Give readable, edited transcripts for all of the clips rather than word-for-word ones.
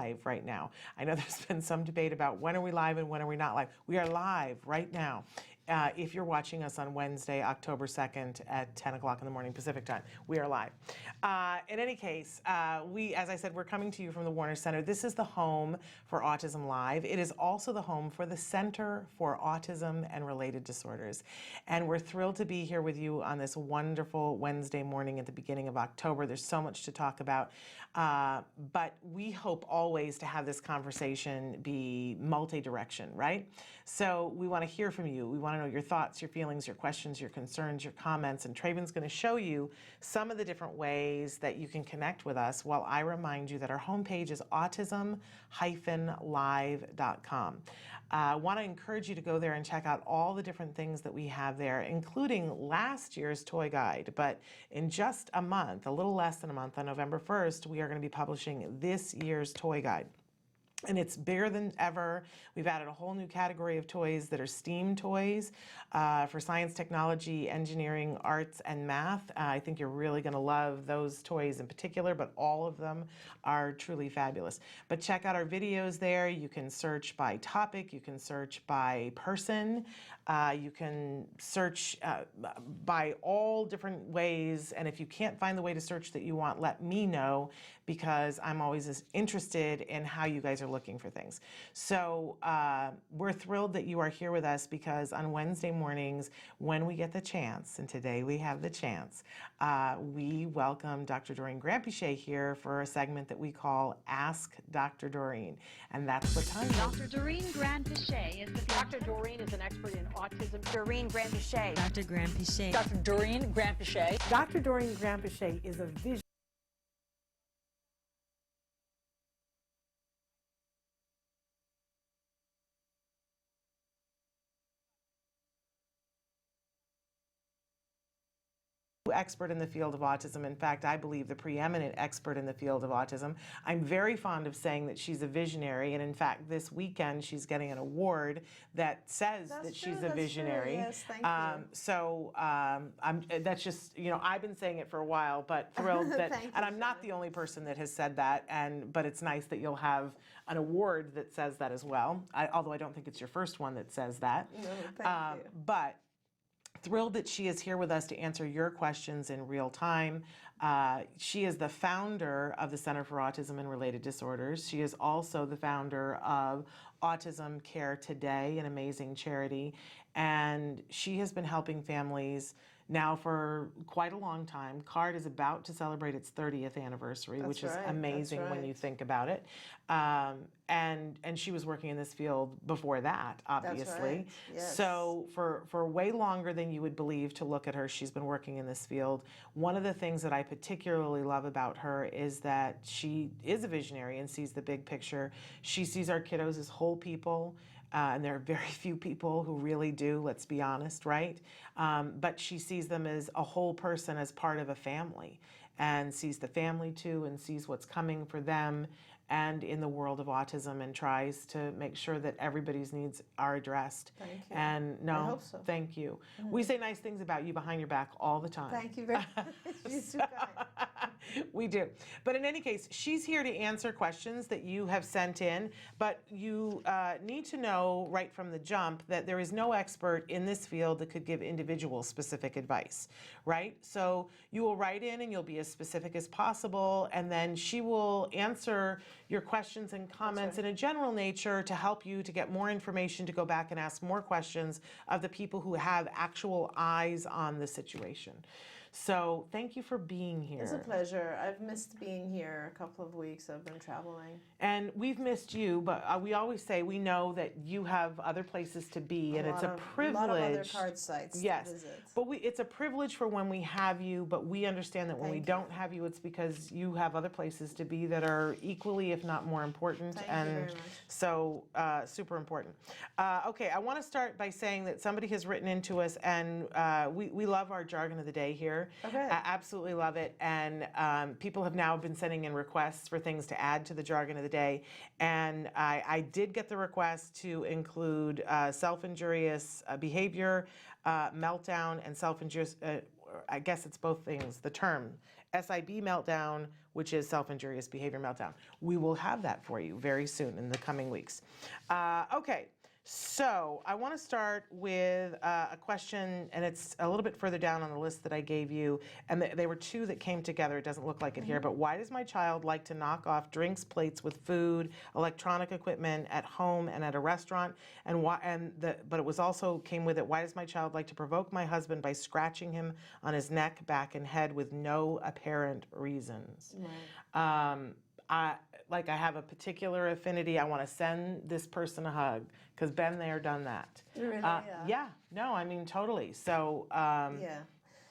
live right now. I know there's been some debate about when are we live and when are we not live. We are live right now. If you're watching us on Wednesday, October 2nd at 10 o'clock in the morning Pacific time, we are live. In any case, as I said, we're coming to you from the Warner Center. This is the home for Autism Live. It is also the home for the Center for Autism and Related Disorders. And we're thrilled to be here with you on this wonderful Wednesday morning at the beginning of October. There's so much to talk about, but we hope always to have this conversation be multi-direction, right? So we want to hear from you. We want to know your thoughts, your feelings, your questions, your concerns, your comments, and Traven's going to show you some of the different ways that you can connect with us while I remind you that our homepage is autism-live.com. I want to encourage you to go there and check out all the different things that we have there, including last year's toy guide. But in just a month, a little less than a month, on November 1st, we are going to be publishing this year's toy guide. And it's bigger than ever. We've added a whole new category of toys that are STEAM toys for science, technology, engineering, arts, and math. I think you're really going to love those toys in particular, but all of them are truly fabulous. But check out our videos there. You can search by topic. You can search by person. You can search by all different ways. And if you can't find the way to search that you want, let me know, because I'm always interested in how you guys are looking for things. So we're thrilled that you are here with us, because on Wednesday mornings, when we get the chance, and today we have the chance, we welcome Dr. Doreen Granpeesheh here for a segment that we call Ask Dr. Doreen. And that's what time it is. Dr. Doreen Granpeesheh is Dr. Doreen is an expert in autism. Doreen Granpeesheh. Dr. Granpeesheh. Dr. Doreen Granpeesheh. Dr. Doreen Granpeesheh is a vision. Expert in the field of autism. In fact, I believe the preeminent expert in the field of autism. I'm very fond of saying that she's a visionary, and in fact, this weekend she's getting an award that says that she's a visionary. Yes, thank you. So that's just, you know, I've been saying it for a while, but thrilled that, and I'm not the only person that has said that, but it's nice that you'll have an award that says that as well. Although I don't think it's your first one that says that. No, thank you. But thrilled that she is here with us to answer your questions in real time. She is the founder of the Center for Autism and Related Disorders. She is also the founder of Autism Care Today, an amazing charity. And she has been helping families now for quite a long time. CARD is about to celebrate its 30th anniversary, which is amazing when you think about it. And she was working in this field before that, obviously. That's right. Yes. So for way longer than you would believe to look at her, she's been working in this field. One of the things that I particularly love about her is that she is a visionary and sees the big picture. She sees our kiddos as whole people. And there are very few people who really do, let's be honest, right? But she sees them as a whole person, as part of a family, and sees the family too, and sees what's coming for them and in the world of autism, and tries to make sure that everybody's needs are addressed. Thank you. And no, I hope so. Thank you. We say nice things about you behind your back all the time. Thank you very much. You're too kind. We do. But in any case, she's here to answer questions that you have sent in, but you need to know right from the jump that there is no expert in this field that could give individual specific advice, right? So you will write in and you'll be as specific as possible, and then she will answer your questions and comments in a general nature to help you to get more information, to go back and ask more questions of the people who have actual eyes on the situation. So thank you for being here. It's a pleasure. I've missed being here a couple of weeks. I've been traveling. And we've missed you, but we always say we know that you have other places to be, and it's a privilege. A lot of other card sites to visit. But it's a privilege for when we have you, but we understand that when we don't have you, it's because you have other places to be that are equally, if not more important. Thank you very much. So super important. Okay, I want to start by saying that somebody has written into us, and we love our jargon of the day here. Okay. I absolutely love it. And people have now been sending in requests for things to add to the jargon of the day. And I did get the request to include self-injurious behavior, meltdown, and self-injurious, I guess it's both things, the term. SIB meltdown, which is self-injurious behavior meltdown. We will have that for you very soon in the coming weeks. Okay. So I want to start with a question, and it's a little bit further down on the list that I gave you, and they were two that came together. It doesn't look like it here, but why does my child like to knock off drinks, plates with food, electronic equipment at home and at a restaurant? And why? But it was also came with it. Why does my child like to provoke my husband by scratching him on his neck, back, and head with no apparent reasons? Right. I have a particular affinity. I want to send this person a hug because been there, done that. Really? Yeah. No, I mean, totally. So, Yeah.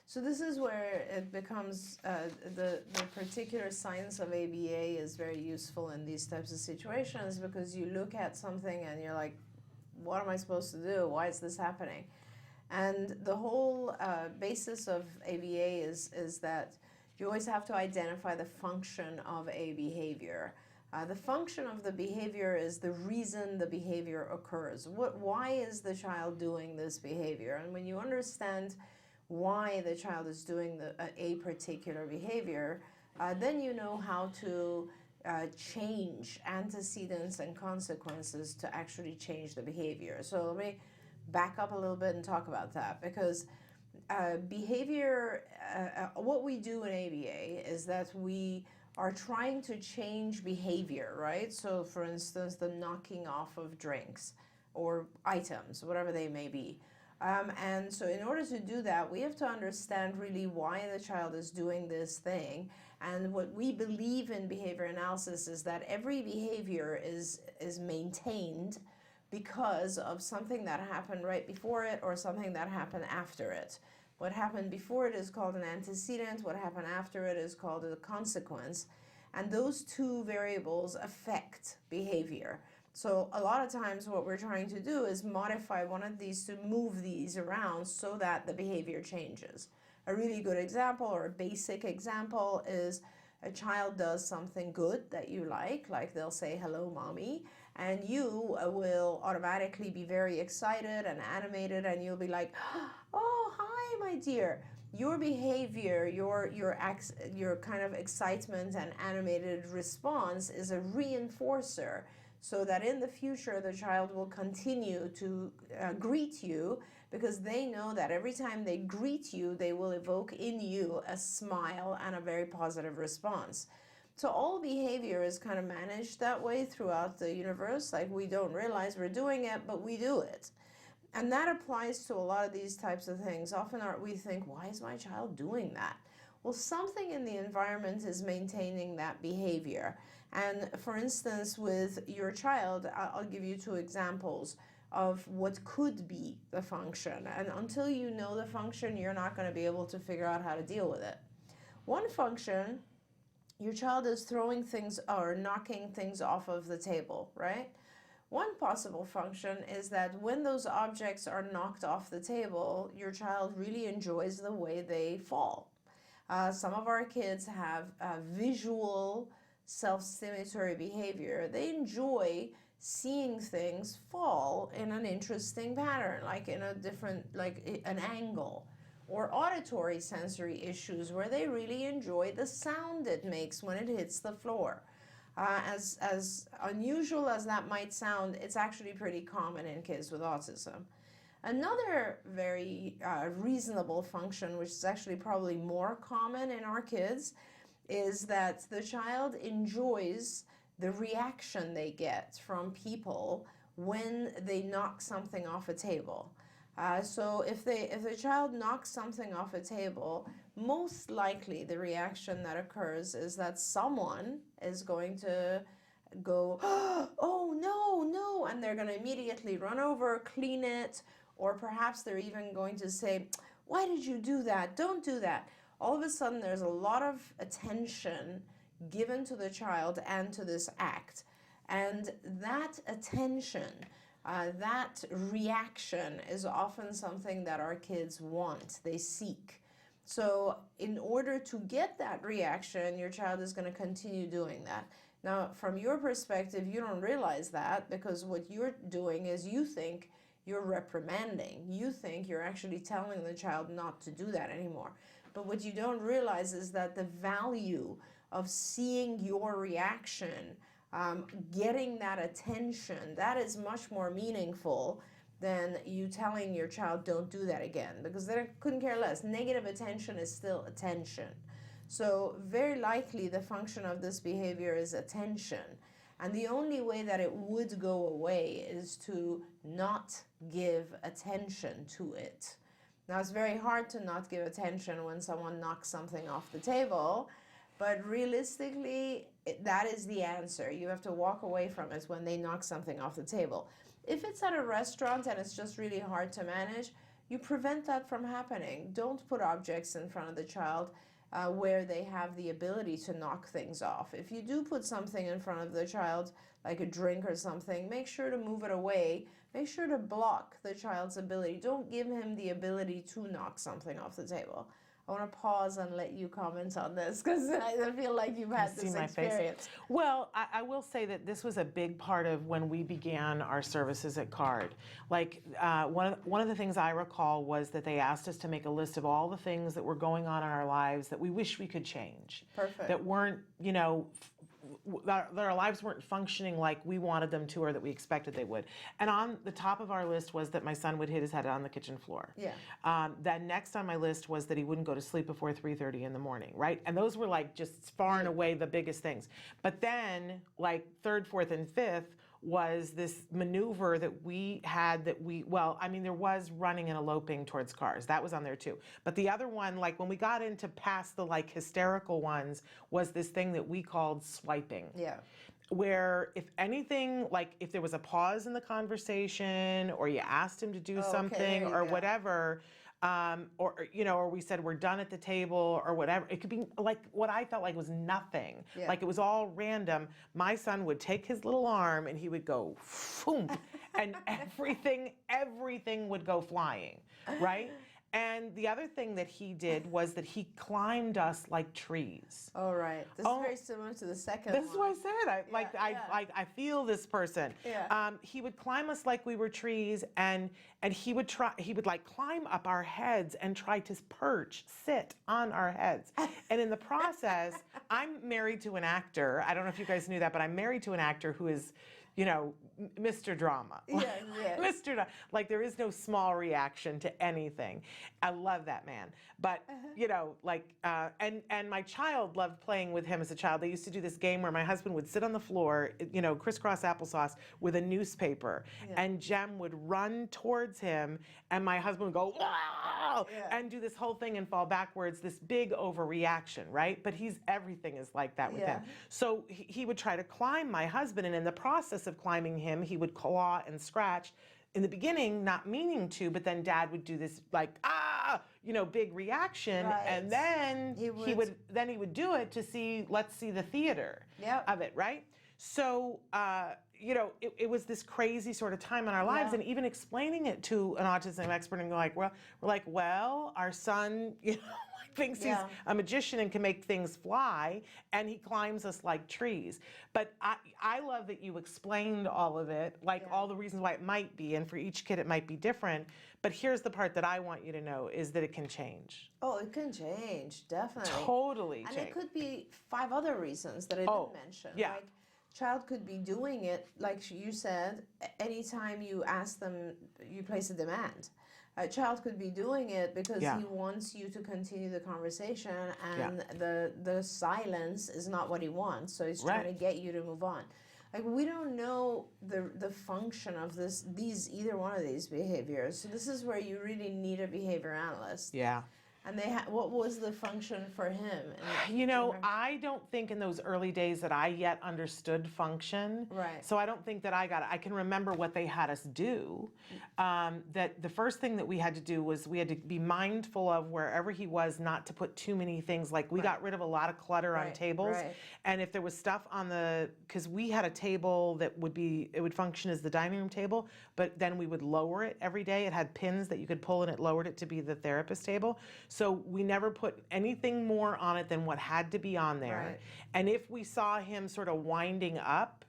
So this is where it becomes the particular science of ABA is very useful in these types of situations, because you look at something and you're like, what am I supposed to do? Why is this happening? And the whole basis of ABA is that you always have to identify the function of a behavior. The function of the behavior is the reason the behavior occurs. Why is the child doing this behavior? And when you understand why the child is doing a particular behavior, then you know how to change antecedents and consequences to actually change the behavior. So let me back up a little bit and talk about that, because behavior, what we do in ABA is that we are trying to change behavior, right? So for instance, the knocking off of drinks or items, whatever they may be. And so in order to do that, we have to understand really why the child is doing this thing. And what we believe in behavior analysis is that every behavior is maintained because of something that happened right before it or something that happened after it. What happened before it is called an antecedent. What happened after it is called a consequence. And those two variables affect behavior. So a lot of times what we're trying to do is modify one of these to move these around so that the behavior changes. A really good example, or a basic example, is a child does something good that you like they'll say, hello, mommy, and you will automatically be very excited and animated, and you'll be like, oh, hi, my dear. Your behavior, your kind of excitement and animated response is a reinforcer, so that in the future the child will continue to greet you, because they know that every time they greet you, they will evoke in you a smile and a very positive response. So all behavior is kind of managed that way throughout the universe. Like, we don't realize we're doing it, but we do it. And that applies to a lot of these types of things. Often we think, why is my child doing that? Well, something in the environment is maintaining that behavior. And for instance, with your child, I'll give you two examples of what could be the function. And until you know the function, you're not going to be able to figure out how to deal with it. One function, your child is throwing things or knocking things off of the table, right? One possible function is that when those objects are knocked off the table, your child really enjoys the way they fall. Some of our kids have visual self-stimulatory behavior. They enjoy seeing things fall in an interesting pattern, like in a different, like an angle. Or auditory sensory issues, where they really enjoy the sound it makes when it hits the floor. As unusual as that might sound, it's actually pretty common in kids with autism. Another very reasonable function, which is actually probably more common in our kids, is that the child enjoys the reaction they get from people when they knock something off a table. So if the child knocks something off a table, most likely the reaction that occurs is that someone is going to go, oh, no, and they're going to immediately run over, clean it, or perhaps they're even going to say, why did you do that? Don't do that. All of a sudden, there's a lot of attention given to the child and to this act. And that attention, that reaction is often something that our kids want, they seek. So in order to get that reaction, your child is going to continue doing that. Now, from your perspective, you don't realize that, because what you're doing is you think you're reprimanding. You think you're actually telling the child not to do that anymore. But what you don't realize is that the value of seeing your reaction, getting that attention, that is much more meaningful than you telling your child don't do that again, because they couldn't care less. Negative attention is still attention. So very likely the function of this behavior is attention. And the only way that it would go away is to not give attention to it. Now, it's very hard to not give attention when someone knocks something off the table, but realistically, that is the answer. You have to walk away from it when they knock something off the table. If it's at a restaurant and it's just really hard to manage, you prevent that from happening. Don't put objects in front of the child where they have the ability to knock things off. If you do put something in front of the child, like a drink or something, make sure to move it away. Make sure to block the child's ability. Don't give him the ability to knock something off the table. I want to pause and let you comment on this, because I feel like you've had this experience. Well, I will say that this was a big part of when we began our services at CARD. Like one of the things I recall was that they asked us to make a list of all the things that were going on in our lives that we wish we could change. Perfect. That weren't, that our lives weren't functioning like we wanted them to or that we expected they would. And on the top of our list was that my son would hit his head on the kitchen floor. Yeah. Then next on my list was that he wouldn't go to sleep before 3:30 in the morning, right? And those were like just far and away the biggest things. But then like third, fourth, and fifth was this maneuver that we had there was running and eloping towards cars. That was on there too. But the other one, like when we got into past the like hysterical ones, was this thing that we called swiping. Yeah. Where if anything, like if there was a pause in the conversation or you asked him to do something or whatever, or we said we're done at the table or whatever. It could be like what I felt like was nothing. Yeah. Like it was all random. My son would take his little arm and he would go, boom, and everything would go flying, right? And the other thing that he did was that he climbed us like trees. All right. This is very similar to the second This is one. what I said. I feel this person. Yeah. He would climb us like we were trees, and he would like climb up our heads and try to sit on our heads. And in the process, I'm married to an actor. I don't know if you guys knew that, but I'm married to an actor who is, Mr. Drama. Yeah. Mr. Drama. Like there is no small reaction to anything. I love that man. But, and my child loved playing with him as a child. They used to do this game where my husband would sit on the floor, crisscross applesauce with a newspaper, and Jem would run towards him, and my husband would go, wow, and do this whole thing and fall backwards, this big overreaction, right? But everything is like that with him. So he would try to climb my husband, and in the process of climbing him, he would claw and scratch. In the beginning, not meaning to, but then Dad would do this like big reaction, and then he would do it to see. Let's see the theater of it, right? So it was this crazy sort of time in our lives, and even explaining it to an autism expert, and we're like, our son, thinks he's a magician and can make things fly, and he climbs us like trees. But I love that you explained all of it, all the reasons why it might be, and for each kid it might be different. But here's the part that I want you to know is that it can change. Oh, it can change, definitely. Totally change. And it could be 5 other reasons that I didn't mention. Yeah. Like, child could be doing it, like you said, anytime you ask them, you place a demand. A child could be doing it because he wants you to continue the conversation, and the silence is not what he wants, so he's trying to get you to move on. Like, we don't know the function of either one of these behaviors, so this is where you really need a behavior analyst. Yeah. And what was the function for him? I don't think in those early days that I yet understood function. Right. So I don't think that I got it. I can remember what they had us do. That the first thing that we had to do was we had to be mindful of wherever he was not to put too many things. Like we got rid of a lot of clutter on tables. Right. And if there was stuff on because we had a table that it would function as the dining room table, but then we would lower it every day. It had pins that you could pull, and it lowered it to be the therapist table. So we never put anything more on it than what had to be on there. Right. And if we saw him sort of winding up,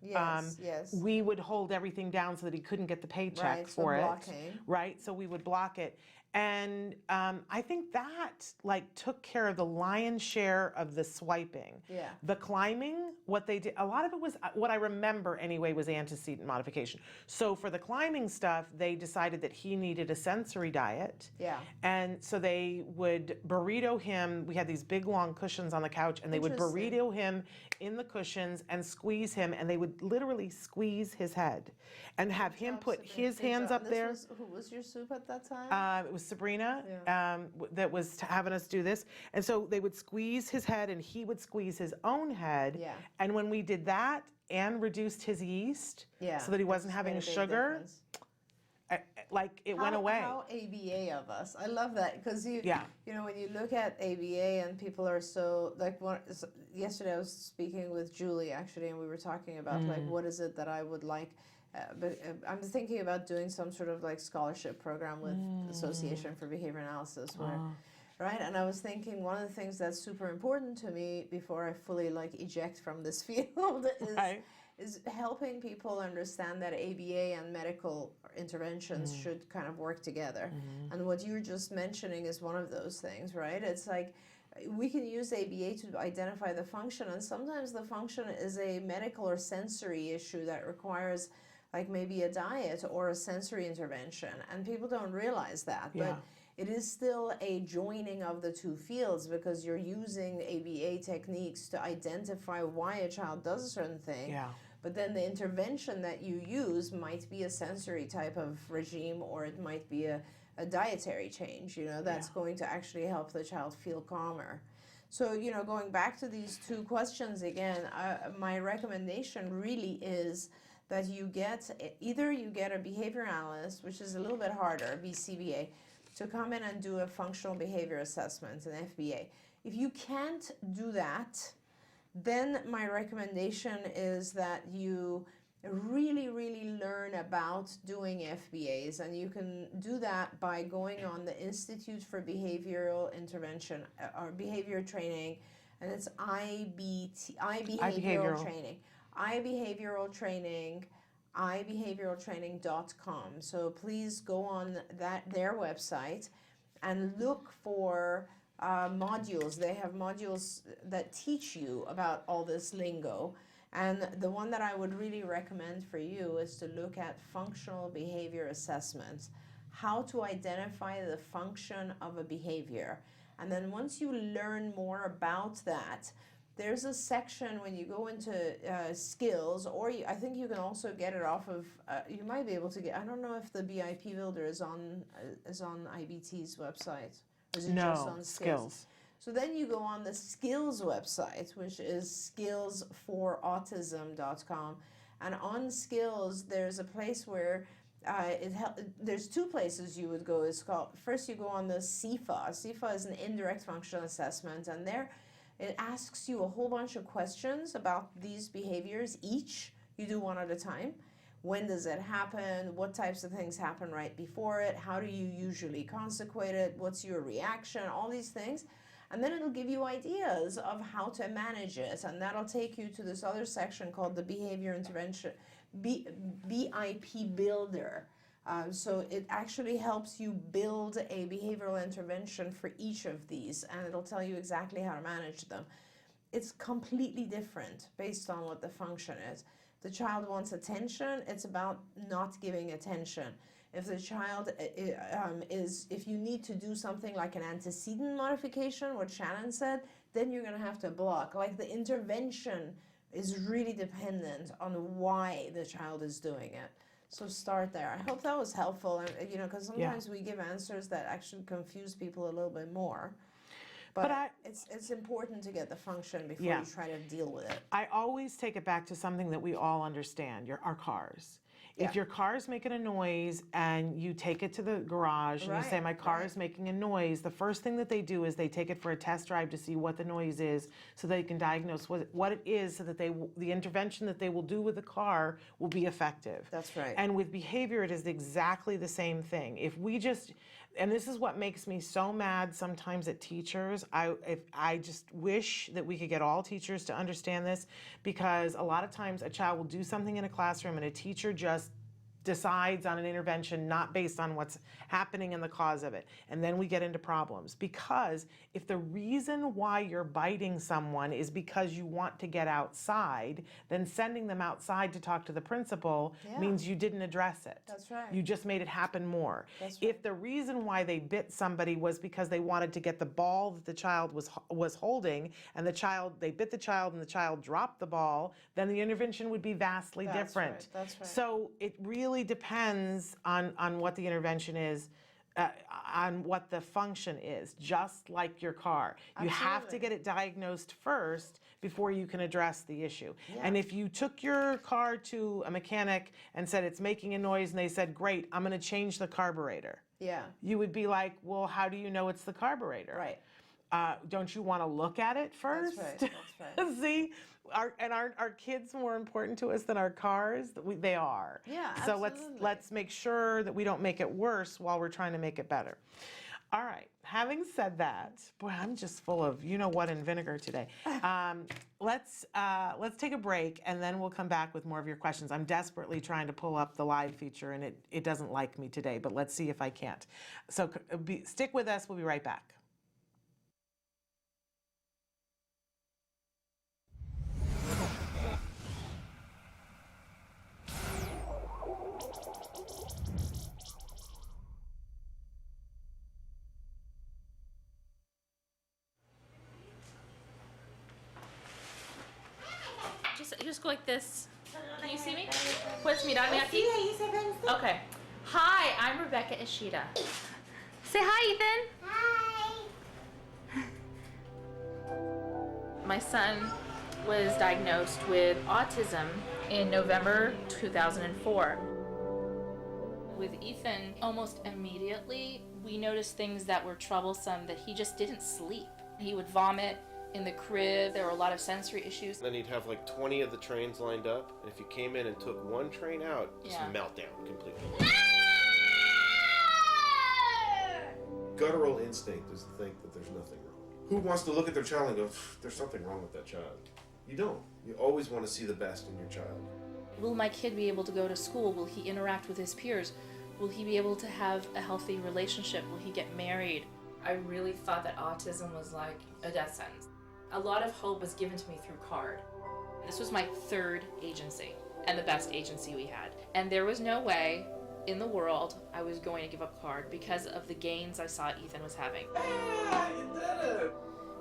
we would hold everything down so that he couldn't get the paycheck for it. Blocking. Right, so we would block it. And I think that like took care of the lion's share of the swiping. Yeah. The climbing, what they did, a lot of it was, what I remember anyway, was antecedent modification. So for the climbing stuff, they decided that he needed a sensory diet. Yeah. And so they would burrito him. We had these big long cushions on the couch, and they would Interesting. burrito him in the cushions and squeeze him, and they would literally squeeze his head and have him put his hands up there. Who was your soup at that time? It was Sabrina Yeah. that was having us do this. And so they would squeeze his head and he would squeeze his own head. Yeah. And when we did that and reduced his yeast Yeah, so that he wasn't it's having made a big sugar, difference. like it went away. How ABA of us. I love that because Yeah. you know, when you look at ABA and people are so like yesterday I was speaking with Julie actually, and we were talking about like what is it that I would like. But I'm thinking about doing some sort of like scholarship program with Association for Behavior Analysis, where, right? And I was thinking one of the things that's super important to me before I fully like eject from this field is. Right. Is helping people understand that ABA and medical interventions should kind of work together. And what you're just mentioning is one of those things, right? It's like we can use ABA to identify the function, and sometimes the function is a medical or sensory issue that requires like maybe a diet or a sensory intervention, and people don't realize that. Yeah. But it is still a joining of the two fields because you're using ABA techniques to identify why a child does a certain thing. Yeah. But then the intervention that you use might be a sensory type of regime, or it might be a dietary change, you know, that's going to actually help the child feel calmer. So, you know, going back to these two questions again, my recommendation really is that you get either you get a behavior analyst, which is a little bit harder, BCBA, to come in and do a functional behavior assessment, an FBA. If you can't do that, then my recommendation is that you really learn about doing FBAs, and you can do that by going on the Institute for Behavioral Intervention or Behavior Training, and it's iBehavioral Training. iBehavioral Training, iBehavioraltraining.com. So please go on their website and look for modules. They have modules that teach you about all this lingo. And the one that I would really recommend for you is to look at functional behavior assessments, how to identify the function of a behavior. And then once you learn more about that, there's a section when you go into skills, or I think you can also get it off of, you might be able to get, I don't know if the BIP builder is on IBT's website. Or is it just on skills? So then you go on the skills website, which is skillsforautism.com. And on skills, there's a place where there's two places you would go. It's called, first you go on the CFA. CFA is an indirect functional assessment, and there it asks you a whole bunch of questions about these behaviors each. You do one at a time. When does it happen? What types of things happen right before it? How do you usually consequate it? What's your reaction? All these things. And then it'll give you ideas of how to manage it. And that'll take you to this other section called the Behavior Intervention, BIP Builder. So it actually helps you build a behavioral intervention for each of these, and it'll tell you exactly how to manage them. It's completely different based on what the function is. The child wants attention, it's about not giving attention. If the child if you need to do something like an antecedent modification, what Shannon said, then you're going to have to block. Like the intervention is really dependent on why the child is doing it. So start there. I hope that was helpful, you know, because sometimes we give answers that actually confuse people a little bit more. But it's important to get the function before you try to deal with it. I always take it back to something that we all understand, our cars. If your car is making a noise and you take it to the garage and you say, my car is making a noise, the first thing that they do is they take it for a test drive to see what the noise is so they can diagnose what it is so that the intervention that they will do with the car will be effective. That's right. And with behavior, it is exactly the same thing. If we just, and this is what makes me so mad sometimes at teachers, I just wish that we could get all teachers to understand this, because a lot of times a child will do something in a classroom and a teacher just decides on an intervention not based on what's happening and the cause of it. And then we get into problems. Because if the reason why you're biting someone is because you want to get outside, then sending them outside to talk to the principal means you didn't address it. That's right. You just made it happen more. That's right. If the reason why they bit somebody was because they wanted to get the ball that the child was holding, and they bit the child and the child dropped the ball, then the intervention would be vastly different. Right. That's right. So it really depends on what the intervention is, on what the function is, just like your car. You have to Absolutely. get it diagnosed first before you can address the issue. And if you took your car to a mechanic and said it's making a noise and they said, great, I'm going to change the carburetor, Yeah. you would be like, well, how do you know it's the carburetor? Right. Don't you want to look at it first? That's right. That's right. See, our kids more important to us than our cars? They are. Yeah, So absolutely. let's make sure that we don't make it worse while we're trying to make it better. All right. Having said that, boy, I'm just full of you know what in vinegar today. Let's take a break and then we'll come back with more of your questions. I'm desperately trying to pull up the live feature and it doesn't like me today, but let's see if I can't. So stick with us. We'll be right back. Just go like this. Can you see me? Puedes mirarme aquí? Okay. Hi, I'm Rebecca Ishida. Say hi, Ethan. Hi. My son was diagnosed with autism in November 2004. With Ethan, almost immediately, we noticed things that were troublesome, that he just didn't sleep. He would vomit in the crib. There were a lot of sensory issues. Then he'd have like 20 of the trains lined up, and if you came in and took one train out, just meltdown completely. Guttural instinct is to think that there's nothing wrong. Who wants to look at their child and go, there's something wrong with that child? You don't. You always want to see the best in your child. Will my kid be able to go to school? Will he interact with his peers? Will he be able to have a healthy relationship? Will he get married? I really thought that autism was like a death sentence. A lot of hope was given to me through CARD. This was my third agency and the best agency we had. And there was no way in the world I was going to give up CARD because of the gains I saw Ethan was having. Yeah, you did it!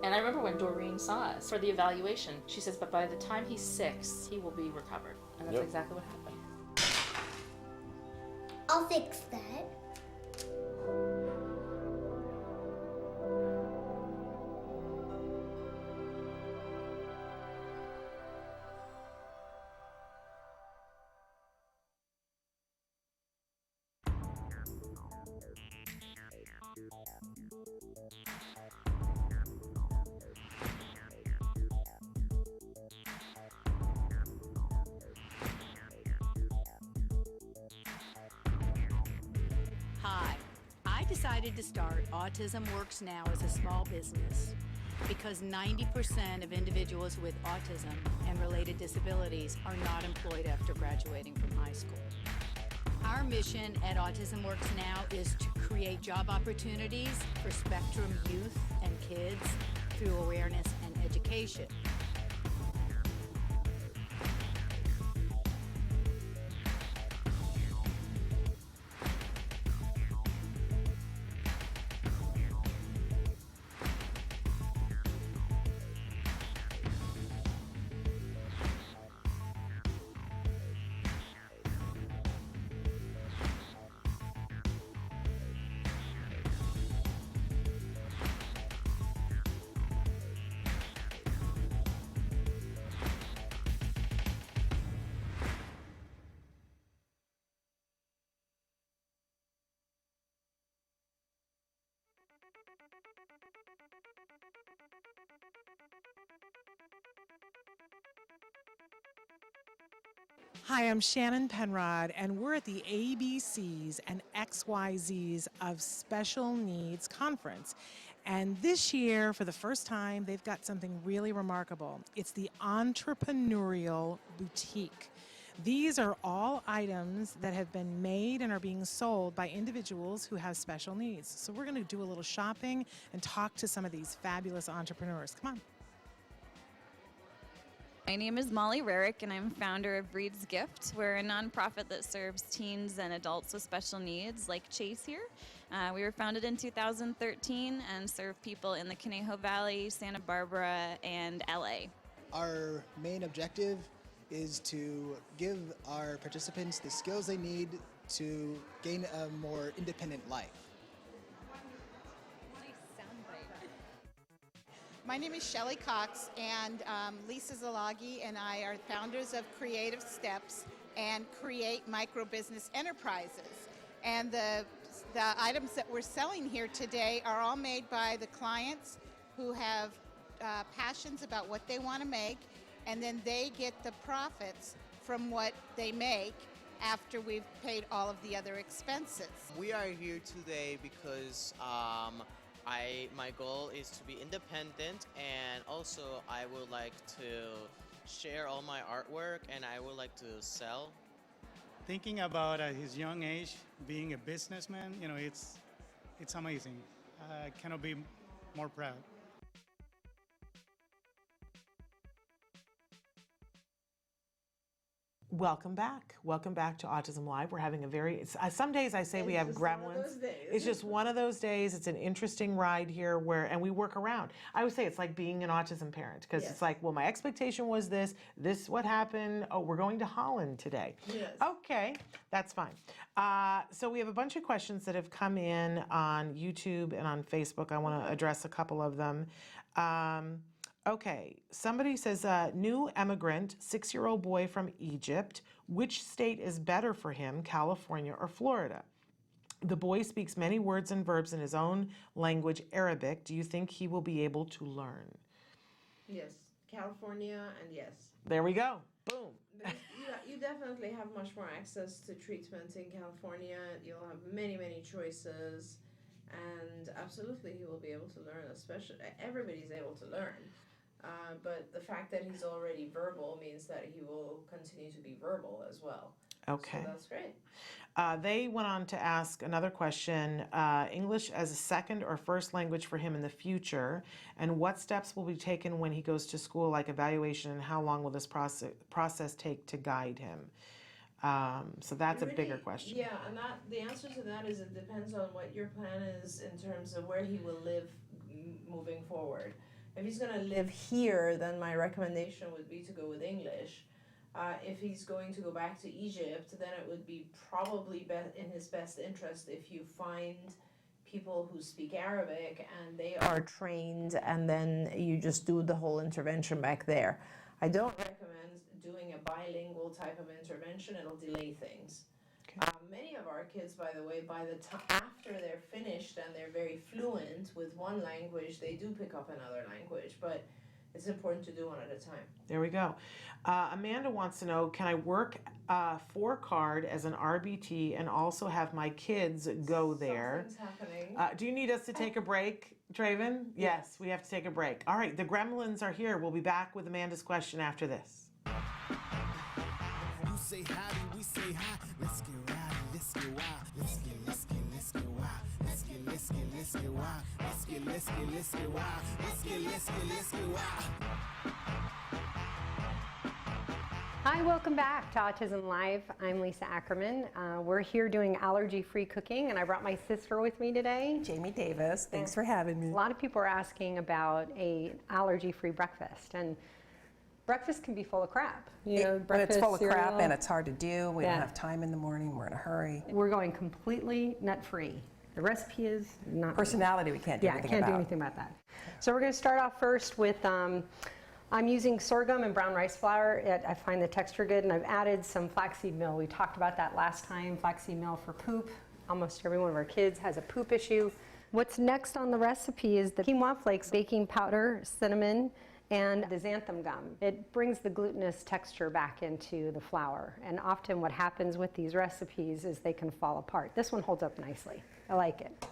And I remember when Doreen saw us for the evaluation, she says, but by the time he's 6, he will be recovered. And that's exactly what happened. I'll fix that. Hi, I decided to start Autism Works Now as a small business because 90% of individuals with autism and related disabilities are not employed after graduating from high school. Our mission at Autism Works Now is to create job opportunities for Spectrum youth and kids through awareness and education. Hi, I'm Shannon Penrod, and we're at the ABCs and XYZs of Special Needs Conference. And this year, for the first time, they've got something really remarkable. It's the Entrepreneurial Boutique. These are all items that have been made and are being sold by individuals who have special needs. So we're going to do a little shopping and talk to some of these fabulous entrepreneurs. Come on. My name is Molly Rarick, and I'm founder of Breed's Gift. We're a nonprofit that serves teens and adults with special needs, like Chase here. We were founded in 2013 and serve people in the Conejo Valley, Santa Barbara, and LA. Our main objective is to give our participants the skills they need to gain a more independent life. My name is Shelley Cox, and Lisa Zalagi and I are founders of Creative Steps and Create Micro Business Enterprises. And the items that we're selling here today are all made by the clients who have passions about what they want to make, and then they get the profits from what they make after we've paid all of the other expenses. We are here today because my goal is to be independent, and also I would like to share all my artwork, and I would like to sell. Thinking about at his young age being a businessman, it's amazing. I cannot be more proud. Welcome back. Welcome back to Autism Live. We're having a very, some days I say we have gremlins. It's just one of those days. It's an interesting ride here and we work around. I would say it's like being an autism parent, because it's like, well, my expectation was this what happened. Oh, we're going to Holland today. Yes. Okay, that's fine. So we have a bunch of questions that have come in on YouTube and on Facebook. I want to address a couple of them. Okay, somebody says, new emigrant, 6-year-old boy from Egypt. Which state is better for him, California or Florida? The boy speaks many words and verbs in his own language, Arabic. Do you think he will be able to learn? Yes, California, and yes. There we go. Boom. You definitely have much more access to treatment in California. You'll have many, many choices. And absolutely, he will be able to learn, especially everybody's able to learn. But the fact that he's already verbal means that he will continue to be verbal as well. Okay. So that's great. They went on to ask another question, English as a second or first language for him in the future, and what steps will be taken when he goes to school, like evaluation, and how long will this process take to guide him? So that's a bigger question. Yeah, and the answer to that is it depends on what your plan is in terms of where he will live moving forward. If he's going to live here, then my recommendation would be to go with English. If he's going to go back to Egypt, then it would be probably in his best interest if you find people who speak Arabic and they are trained, and then you just do the whole intervention back there. I don't recommend doing a bilingual type of intervention. It'll delay things. Okay. Many of our kids, by the way, by the time after they're finished and they're very fluent with one language, they do pick up another language, but it's important to do one at a time. There we go. Amanda wants to know, can I work 4-card as an RBT and also have my kids go there? Something's happening. Do you need us to take a break, Traven? Yes, we have to take a break. All right, the gremlins are here. We'll be back with Amanda's question after this. You say howdy, we say hi. Let's get rowdy, let's get wild. Let's get wild. Let's get wild. Let's get wild. Let's get wild. Hi, welcome back to Autism Live. I'm Lisa Ackerman. We're here doing allergy-free cooking, and I brought my sister with me today. Jamie Davis, thanks for having me. A lot of people are asking about an allergy-free breakfast, and breakfast can be full of crap. But it's full of crap and it's hard to do. We don't have time in the morning. We're in a hurry. We're going completely nut-free. The recipe is not personality. We can't do anything about. Yeah, can't do anything about that. So we're going to start off first with I'm using sorghum and brown rice flour. I find the texture good, and I've added some flaxseed meal. We talked about that last time. Flaxseed meal for poop. Almost every one of our kids has a poop issue. What's next on the recipe is the quinoa flakes, baking powder, cinnamon, and the xanthan gum. It brings the glutinous texture back into the flour, and often what happens with these recipes is they can fall apart. This one holds up nicely. I like it.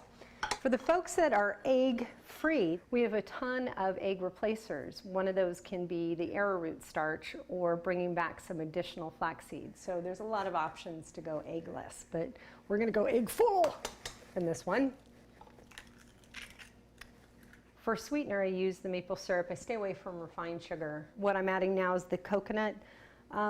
For the folks that are egg-free, we have a ton of egg replacers. One of those can be the arrowroot starch or bringing back some additional flaxseed. So there's a lot of options to go eggless, but we're going to go egg full in this one. For sweetener, I use the maple syrup. I stay away from refined sugar. What I'm adding now is the coconut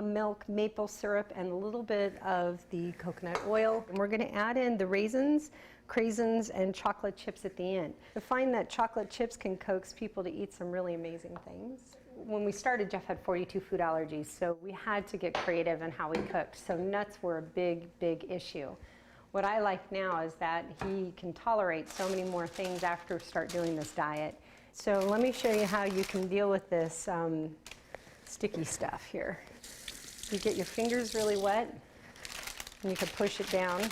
milk, maple syrup, and a little bit of the coconut oil. And we're going to add in the raisins, craisins, and chocolate chips at the end. I find that chocolate chips can coax people to eat some really amazing things. When we started, Jeff had 42 food allergies, so we had to get creative in how we cooked. So nuts were a big, big issue. What I like now is that he can tolerate so many more things after start doing this diet. So let me show you how you can deal with this sticky stuff here. You get your fingers really wet, and you can push it down.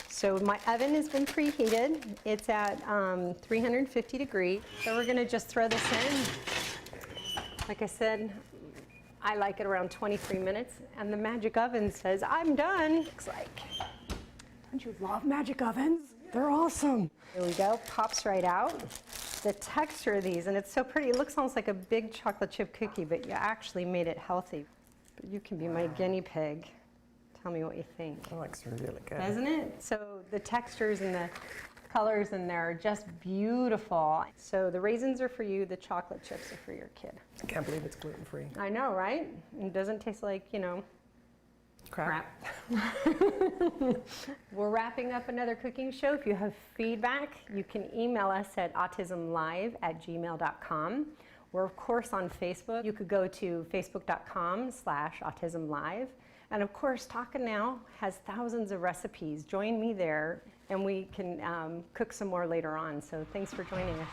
So my oven has been preheated. It's at 350 degrees. So we're gonna just throw this in. Like I said, I like it around 23 minutes, and the magic oven says, I'm done. Looks like, don't you love magic ovens? They're awesome. Here we go, pops right out. The texture of these, and it's so pretty. It looks almost like a big chocolate chip cookie, but you actually made it healthy. But you can be my guinea pig. Tell me what you think. That looks really good. Doesn't it? So the textures and the colors in there are just beautiful. So the raisins are for you, the chocolate chips are for your kid. I can't believe it's gluten-free. I know, right? It doesn't taste like, you know, crap. We're wrapping up another cooking show. If you have feedback, you can email us at autismlive@gmail.com. We're, of course, on Facebook. You could go to facebook.com/autismlive. And, of course, Talkin' Now has thousands of recipes. Join me there, and we can cook some more later on. So thanks for joining us.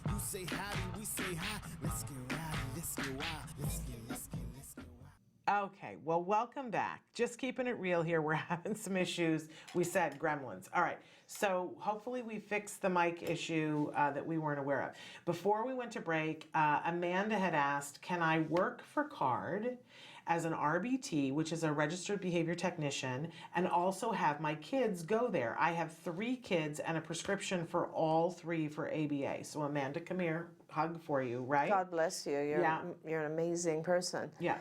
You say howdy, we say hi. Let's get rowdy, let's get wild. Let's get wild. Okay, well, welcome back. Just keeping it real here. We're having some issues. We said gremlins. All right, so hopefully we fixed the mic issue that we weren't aware of. Before we went to break, Amanda had asked, can I work for CARD as an RBT, which is a registered behavior technician, and also have my kids go there? I have 3 kids and a prescription for all 3 for ABA. So Amanda, come here, hug for you, right? God bless you. You're an amazing person. Yeah.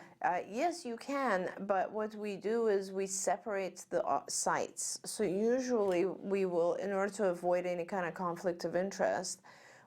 Yes, you can, but what we do is we separate the sites. So usually we will, in order to avoid any kind of conflict of interest,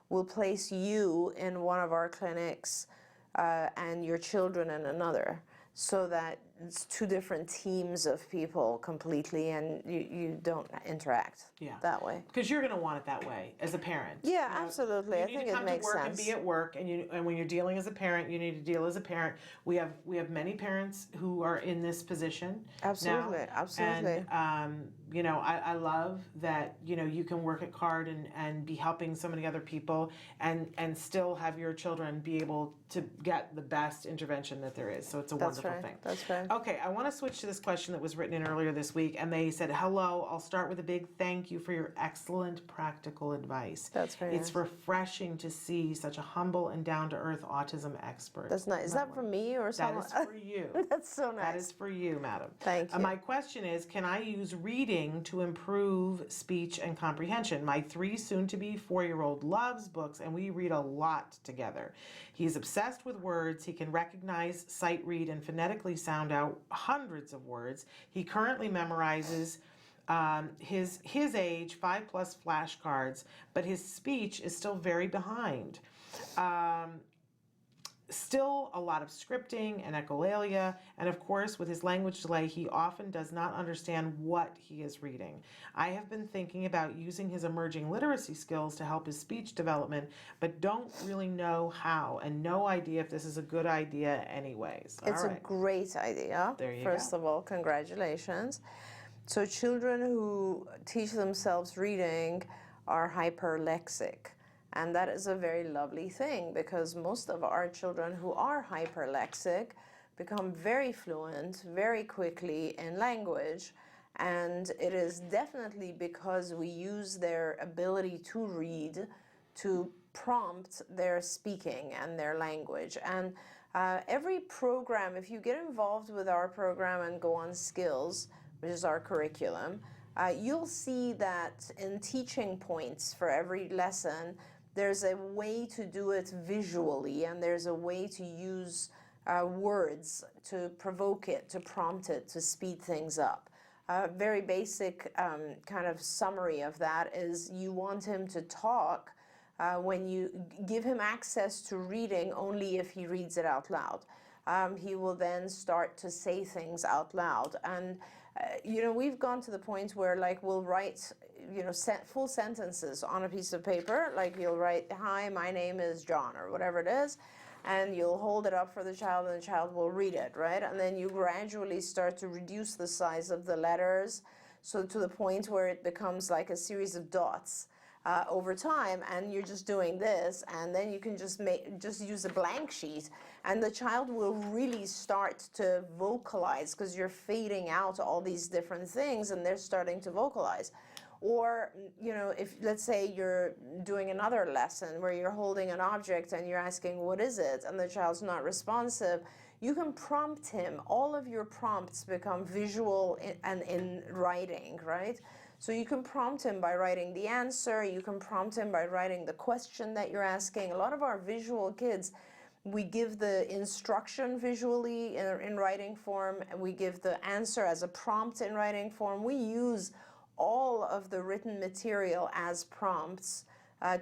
we'll place you in one of our clinics and your children in another, so that it's 2 different teams of people completely, and you don't interact that way. Because you're going to want it that way as a parent. Yeah, absolutely. I think it makes sense. You need to come to work sense. and be at work, and when you're dealing as a parent, you need to deal as a parent. We have many parents who are in this position. Absolutely, now, absolutely. And you know, I love that, you know, you can work at CARD and be helping so many other people, and still have your children be able to get the best intervention that there is. So it's a wonderful thing. That's right. Okay, I want to switch to this question that was written in earlier this week, and they said, hello, I'll start with a big thank you for your excellent practical advice. That's very It's nice. refreshing to see such a humble and down-to-earth autism expert. That's nice. Is that for me or someone? That is for you. That's so nice. That is for you, madam. Thank you. My question is, can I use reading to improve speech and comprehension? My 3 soon-to-be 4-year-old loves books, and we read a lot together. He's obsessed with words. He can recognize, sight read, and phonetically sound out hundreds of words. He currently memorizes his age 5+ flashcards, but his speech is still very behind. Still a lot of scripting and echolalia, and of course with his language delay he often does not understand what he is reading. I have been thinking about using his emerging literacy skills to help his speech development, but don't really know how, and no idea if this is a good idea anyways. It's a great idea. There you First go. of all, congratulations. So children who teach themselves reading are hyperlexic. And that is a very lovely thing, because most of our children who are hyperlexic become very fluent very quickly in language. And it is definitely because we use their ability to read to prompt their speaking and their language. And every program, if you get involved with our program and go on Skills, which is our curriculum, you'll see that in teaching points for every lesson, there's a way to do it visually, and there's a way to use words to provoke it, to prompt it, to speed things up. A very basic kind of summary of that is you want him to talk when you give him access to reading only if he reads it out loud. He will then start to say things out loud. And, you know, we've gone to the point where, like, we'll write, you know, full sentences on a piece of paper. Like, you'll write, "Hi, my name is John," or whatever it is. And you'll hold it up for the child, and the child will read it, right? And then you gradually start to reduce the size of the letters, so to the point where it becomes like a series of dots over time, and you're just doing this, and then you can just use a blank sheet, and the child will really start to vocalize because you're fading out all these different things, and they're starting to vocalize. Or, you know, if, let's say you're doing another lesson where you're holding an object and you're asking, "What is it?" and the child's not responsive, you can prompt him. All of your prompts become visual and in writing, right? So you can prompt him by writing the answer, you can prompt him by writing the question that you're asking. A lot of our visual kids, we give the instruction visually in writing form, and we give the answer as a prompt in writing form. We use all of the written material as prompts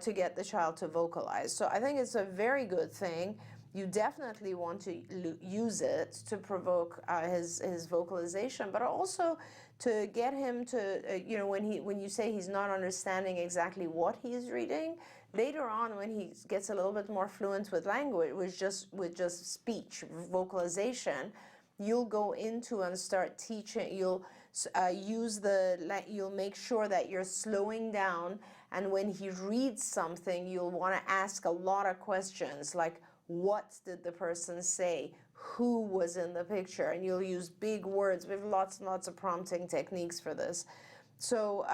to get the child to vocalize. So I think it's a very good thing. You definitely want to use it to provoke his vocalization, but also to get him to, you know, when you say he's not understanding exactly what he's reading, later on when he gets a little bit more fluent with language, with just speech, vocalization, you'll go into and start teaching. You'll you'll make sure that you're slowing down, and when he reads something, you'll want to ask a lot of questions like, what did the person say? Who was in the picture? And you'll use big words. We have lots and lots of prompting techniques for this. So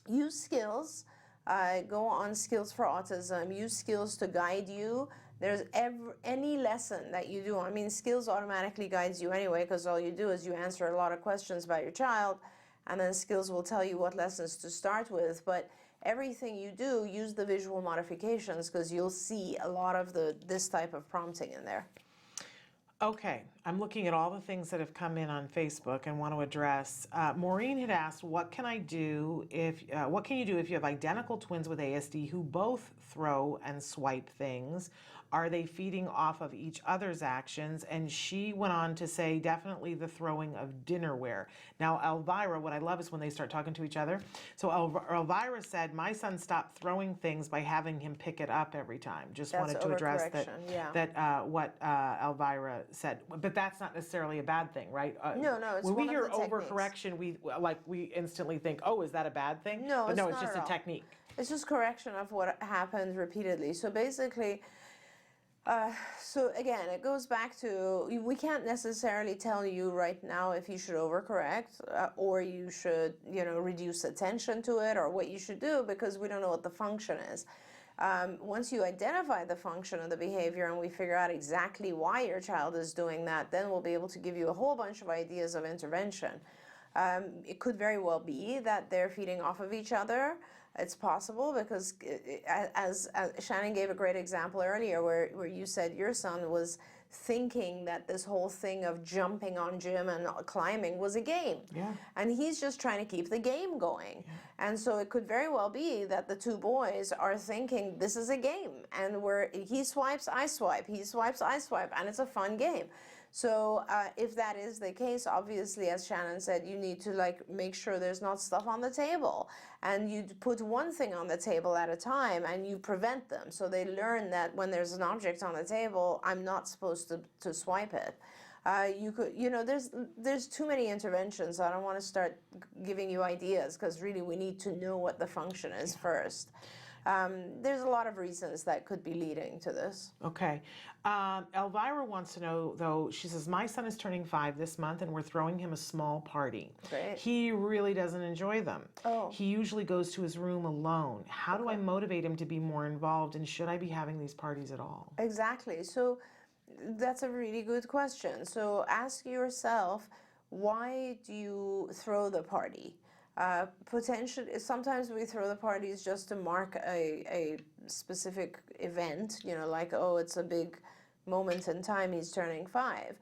use skills. Go on Skills for Autism. Use skills to guide you. There's any lesson that you do. I mean, skills automatically guides you anyway, because all you do is you answer a lot of questions about your child, and then skills will tell you what lessons to start with. But everything you do, use the visual modifications, because you'll see a lot of this type of prompting in there. Okay, I'm looking at all the things that have come in on Facebook and want to address. Maureen had asked, what can you do if you have identical twins with ASD who both throw and swipe things? Are they feeding off of each other's actions? And she went on to say, definitely the throwing of dinnerware. Now, Elvira, what I love is when they start talking to each other. So Elvira said, my son stopped throwing things by having him pick it up every time. Just That's wanted to address what Elvira said. But that's not necessarily a bad thing, right? No, it's when we one hear of the techniques. overcorrection, we instantly think, oh, is that a bad thing? No, but it's it's not just at a all. technique. It's just correction of what happened repeatedly. So basically, so again, it goes back to, we can't necessarily tell you right now if you should overcorrect or you should, reduce attention to it, or what you should do, because we don't know what the function is. Once you identify the function of the behavior and we figure out exactly why your child is doing that, then we'll be able to give you a whole bunch of ideas of intervention. It could very well be that they're feeding off of each other. It's possible, because as Shannon gave a great example earlier where you said your son was thinking that this whole thing of jumping on Jim and climbing was a game. Yeah. And he's just trying to keep the game going. Yeah. And so it could very well be that the two boys are thinking this is a game, and where he swipes, I swipe, he swipes, I swipe, and it's a fun game. So if that is the case, obviously, as Shannon said, you need to make sure there's not stuff on the table, and you put one thing on the table at a time and you prevent them. So they learn that when there's an object on the table, I'm not supposed to swipe it. You could, there's too many interventions. I don't want to start giving you ideas, because really we need to know what the function is first. There's a lot of reasons that could be leading to this. Okay. Elvira wants to know, though, she says, my son is turning 5 this month and we're throwing him a small party. Great. He really doesn't enjoy them. Oh. He usually goes to his room alone. How do I motivate him to be more involved, and should I be having these parties at all? Exactly. So that's a really good question. So ask yourself, why do you throw the party? Potentially, sometimes we throw the parties just to mark a specific event, you know, like, oh, it's a big moment in time, he's turning 5.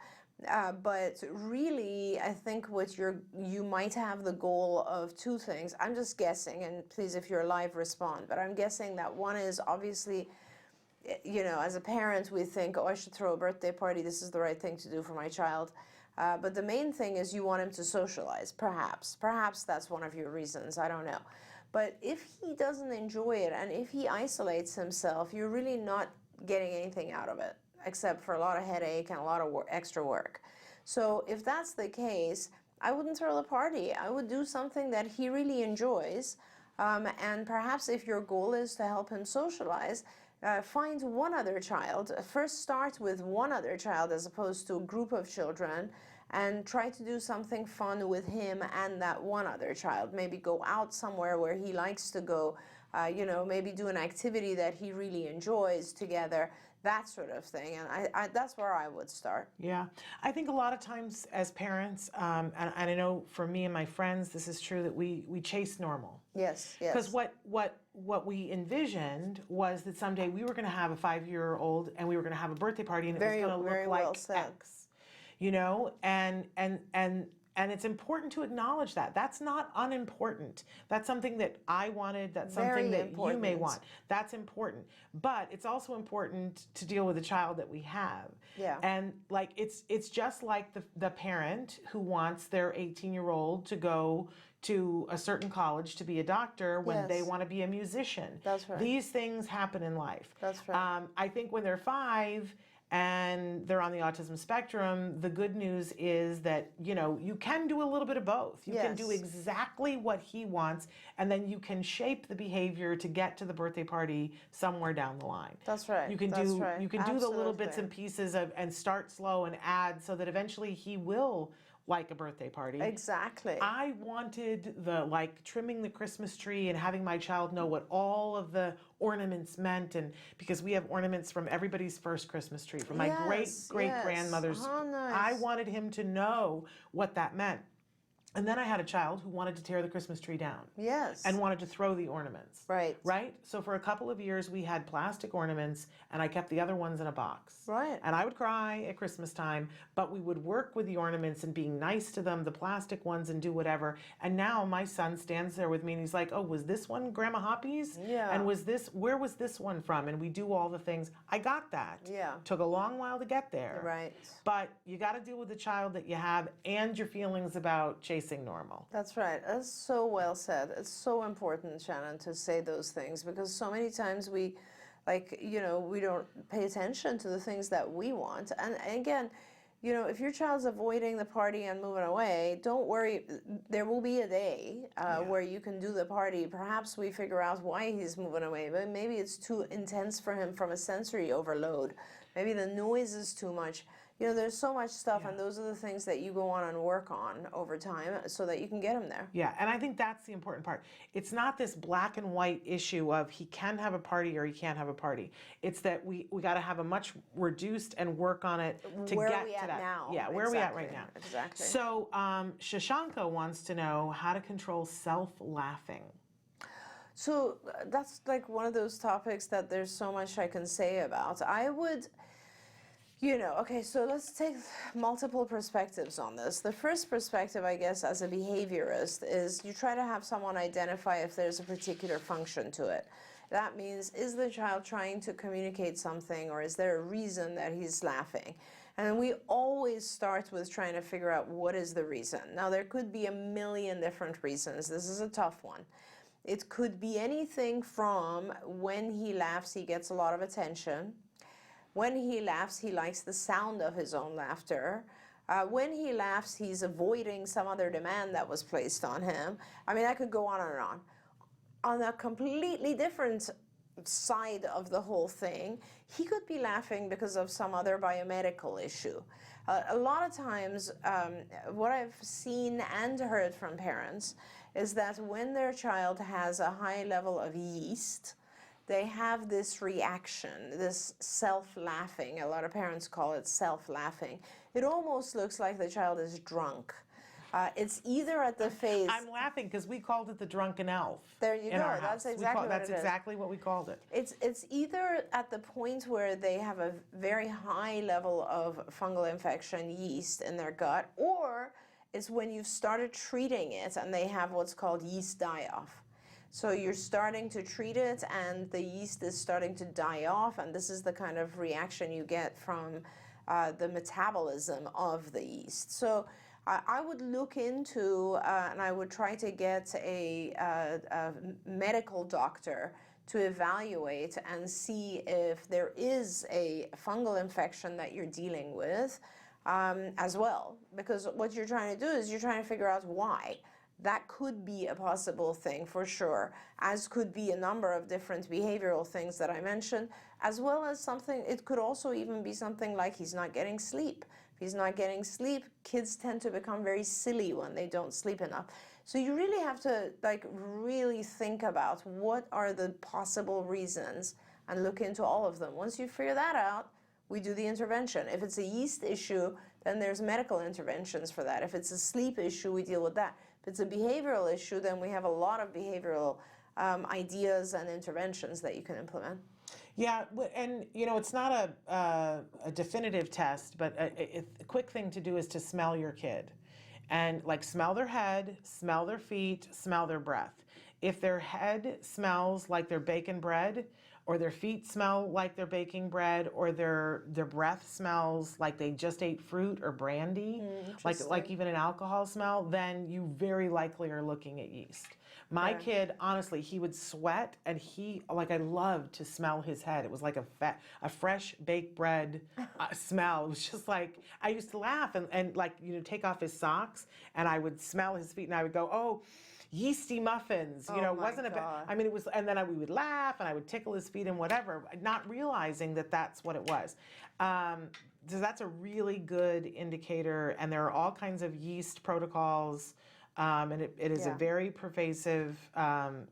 But really, I think what you might have the goal of 2 things. I'm just guessing, and please, if you're live, respond. But I'm guessing that one is obviously, you know, as a parent, we think, oh, I should throw a birthday party. This is the right thing to do for my child. But the main thing is you want him to socialize, perhaps. Perhaps that's one of your reasons, I don't know. But if he doesn't enjoy it and if he isolates himself, you're really not getting anything out of it, except for a lot of headache and a lot of extra work. So if that's the case, I wouldn't throw a party. I would do something that he really enjoys. And perhaps if your goal is to help him socialize, find one other child. First start with one other child as opposed to a group of children, and try to do something fun with him and that one other child. Maybe go out somewhere where he likes to go, you know, maybe do an activity that he really enjoys together, that sort of thing. And that's where I would start. Yeah, I think a lot of times as parents, and I know for me and my friends, this is true, that we chase normal. Yes, yes. Because what we envisioned was that someday we were going to have a 5-year-old and we were going to have a birthday party, and it was going to look like X. You know, and it's important to acknowledge that. That's not unimportant. That's something that I wanted. That's something that you may want. That's important. But it's also important to deal with the child that we have. Yeah. And like it's just like the parent who wants their 18-year-old to go to a certain college to be a doctor when they want to be a musician. That's right. These things happen in life. That's right. I think when they're 5 and they're on the autism spectrum, the good news is that, you know, you can do a little bit of both. You can do exactly what he wants, and then you can shape the behavior to get to the birthday party somewhere down the line. That's right. You can That's do the little bits and pieces and start slow and add so that eventually he will like a birthday party. Exactly. I wanted trimming the Christmas tree and having my child know what all of the ornaments meant, and because we have ornaments from everybody's first Christmas tree, from my great grandmother's. Oh, nice. I wanted him to know what that meant. And then I had a child who wanted to tear the Christmas tree down. Yes. And wanted to throw the ornaments. Right. Right? So for a couple of years we had plastic ornaments and I kept the other ones in a box. Right. And I would cry at Christmas time, but we would work with the ornaments and being nice to them, the plastic ones, and do whatever. And now my son stands there with me and he's like, oh, was this one Grandma Hoppy's? Yeah. And where was this one from? And we do all the things. I got that. Yeah. Took a long while to get there. Right. But you got to deal with the child that you have and your feelings about chasing normal. That's right. That's so well said. It's so important, Shannon, to say those things, because so many times we don't pay attention to the things that we want. And again, you know, if your child's avoiding the party and moving away, don't worry. There will be a day where you can do the party. Perhaps we figure out why he's moving away, but maybe it's too intense for him from a sensory overload. Maybe the noise is too much. You know, there's so much stuff, and those are the things that you go on and work on over time so that you can get him there. Yeah, and I think that's the important part. It's not this black and white issue of he can have a party or he can't have a party. It's that we got to have a much reduced and work on it to where get are we to at that. now? Yeah, where are we at right now? Exactly. So Shashanka wants to know how to control self-laughing. So that's like one of those topics that there's so much I can say about. I would... You know, okay, so let's take multiple perspectives on this. The first perspective, I guess, as a behaviorist, is you try to have someone identify if there's a particular function to it. That means, is the child trying to communicate something, or is there a reason that he's laughing? And we always start with trying to figure out what is the reason. Now, there could be a million different reasons. This is a tough one. It could be anything from when he laughs, he gets a lot of attention. When he laughs, he likes the sound of his own laughter. When he laughs, he's avoiding some other demand that was placed on him. I mean, I could go on and on. On a completely different side of the whole thing, he could be laughing because of some other biomedical issue. A lot of times, what I've seen and heard from parents is that when their child has a high level of yeast, they have this reaction, this self-laughing. A lot of parents call it self-laughing. It almost looks like the child is drunk. It's either at the phase. I'm laughing because we called it the drunken elf. There you in go. our That's house. exactly what That's it is. exactly what we called it. It's either at the point where they have a very high level of fungal infection, yeast in their gut, or it's when you've started treating it and they have what's called yeast die-off. So you're starting to treat it and the yeast is starting to die off, and this is the kind of reaction you get from the metabolism of the yeast. So I would look into and I would try to get a medical doctor to evaluate and see if there is a fungal infection that you're dealing with as well. Because what you're trying to do is you're trying to figure out why. That could be a possible thing for sure, as could be a number of different behavioral things that I mentioned, as well as something, it could also even be something like he's not getting sleep. If he's not getting sleep, kids tend to become very silly when they don't sleep enough. So you really have to really think about what are the possible reasons and look into all of them. Once you figure that out, we do the intervention. If it's a yeast issue, then there's medical interventions for that. If it's a sleep issue, we deal with that. If it's a behavioral issue, then we have a lot of behavioral ideas and interventions that you can implement. Yeah, and it's not a definitive test, but a quick thing to do is to smell your kid. And smell their head, smell their feet, smell their breath. If their head smells like they're baking bread, or their feet smell like they're baking bread, or their breath smells like they just ate fruit or brandy, like even an alcohol smell, then you very likely are looking at yeast. My kid, honestly, he would sweat, and I loved to smell his head. It was like a fresh baked bread smell. It was just like, I used to laugh and take off his socks, and I would smell his feet, and I would go, oh, yeasty muffins, wasn't a bit, it was, and then we would laugh and I would tickle his feet and whatever, not realizing that that's what it was. So that's a really good indicator, and there are all kinds of yeast protocols, and it is a very pervasive.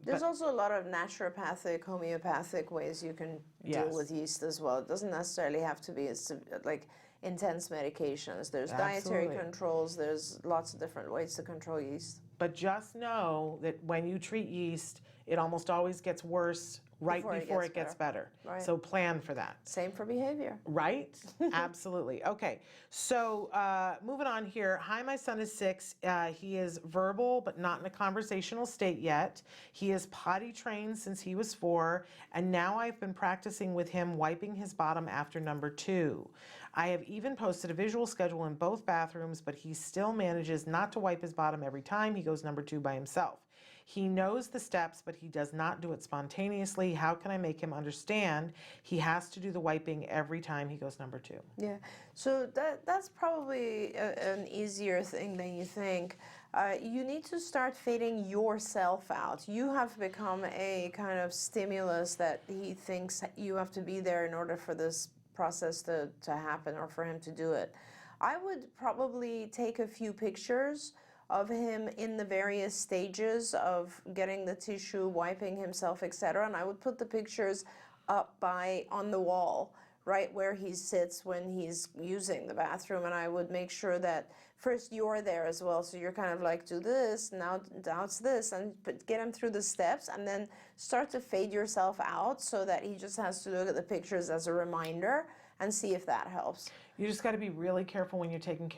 There's also a lot of naturopathic, homeopathic ways you can deal with yeast as well. It doesn't necessarily have to be intense medications. There's dietary controls, there's lots of different ways to control yeast. But just know that when you treat yeast, it almost always gets worse before it gets better. Right. So plan for that. Same for behavior. Right? Absolutely. Okay. So moving on here. Hi, my son is 6. He is verbal, but not in a conversational state yet. He is potty trained since he was 4, and now I've been practicing with him wiping his bottom after number 2. I have even posted a visual schedule in both bathrooms, but he still manages not to wipe his bottom every time he goes number 2 by himself. He knows the steps, but he does not do it spontaneously. How can I make him understand he has to do the wiping every time he goes number 2? Yeah, so that's probably an easier thing than you think. You need to start fading yourself out. You have become a kind of stimulus that he thinks you have to be there in order for this process to happen, or for him to do it. I would probably take a few pictures of him in the various stages of getting the tissue, wiping himself, etc. And I would put the pictures up on the wall, right where he sits when he's using the bathroom. And I would make sure that first you're there as well. So you're kind of like, do this, now it's this, and get him through the steps, and then start to fade yourself out so that he just has to look at the pictures as a reminder and see if that helps. You just got to be really careful when you're taking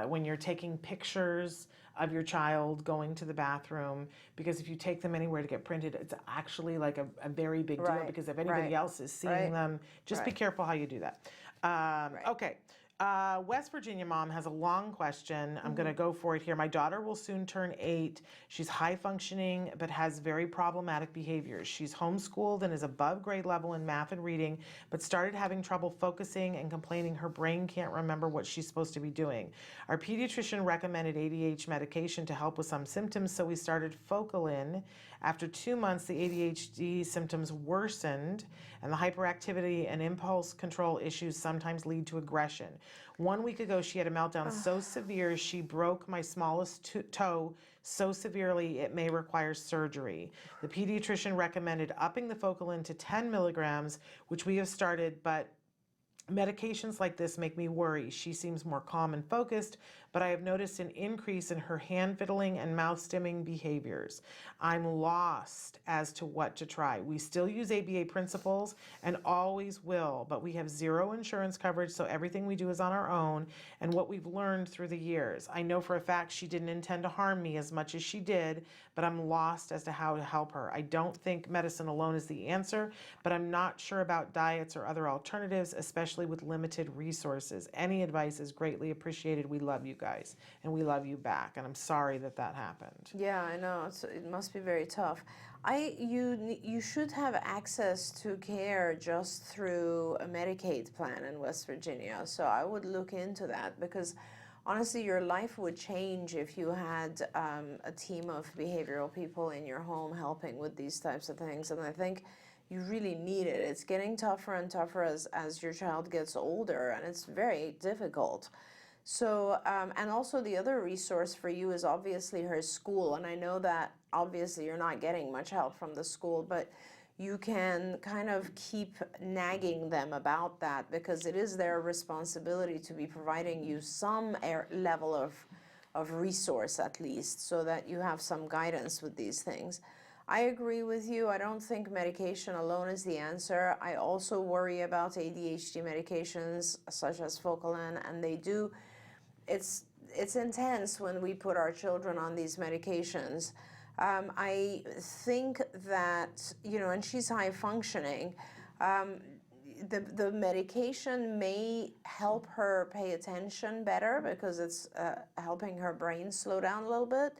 when you're taking pictures of your child going to the bathroom, because if you take them anywhere to get printed, it's actually like a very big deal, because if anybody else is seeing them, just be careful how you do that. Okay. West Virginia mom has a long question. I'm going to go for it here. My daughter will soon turn 8. She's high functioning, but has very problematic behaviors. She's homeschooled and is above grade level in math and reading, but started having trouble focusing and complaining her brain can't remember what she's supposed to be doing. Our pediatrician recommended ADHD medication to help with some symptoms, so we started Focalin. After 2 months, the ADHD symptoms worsened, and the hyperactivity and impulse control issues sometimes lead to aggression. 1 week ago, she had a meltdown so severe she broke my smallest toe so severely it may require surgery. The pediatrician recommended upping the Focalin to 10 milligrams, which we have started, but medications like this make me worry. She seems more calm and focused, but I have noticed an increase in her hand fiddling and mouth stimming behaviors. I'm lost as to what to try. We still use ABA principles and always will, but we have zero insurance coverage, so everything we do is on our own and what we've learned through the years. I know for a fact she didn't intend to harm me as much as she did, but I'm lost as to how to help her. I don't think medicine alone is the answer, but I'm not sure about diets or other alternatives, especially with limited resources. Any advice is greatly appreciated. We love you guys, and we love you back, and I'm sorry that that happened. Yeah, I know. It must be very tough. You should have access to care just through a Medicaid plan in West Virginia. So I would look into that, because honestly, your life would change if you had a team of behavioral people in your home helping with these types of things. And I think you really need it. It's getting tougher and tougher as your child gets older, and it's very difficult. So, and also the other resource for you is obviously her school. And I know that obviously you're not getting much help from the school, but you can kind of keep nagging them about that, because it is their responsibility to be providing you some level of resource at least, so that you have some guidance with these things. I agree with you. I don't think medication alone is the answer. I also worry about ADHD medications such as Focalin, and it's intense when we put our children on these medications. I think that, and she's high functioning, the medication may help her pay attention better because it's helping her brain slow down a little bit.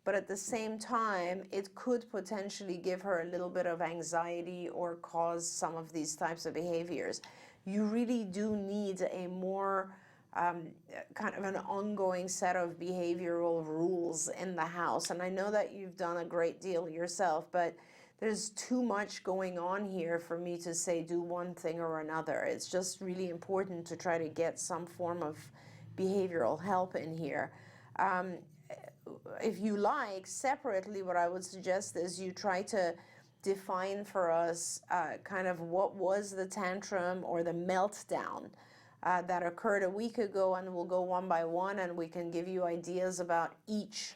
But at the same time, it could potentially give her a little bit of anxiety or cause some of these types of behaviors. You really do need a more kind of an ongoing set of behavioral rules in the house. And I know that you've done a great deal yourself, but there's too much going on here for me to say do one thing or another. It's just really important to try to get some form of behavioral help in here. If you like, separately, what I would suggest is you try to define for us kind of what was the tantrum or the meltdown that occurred a week ago, and we'll go one by one, and we can give you ideas about each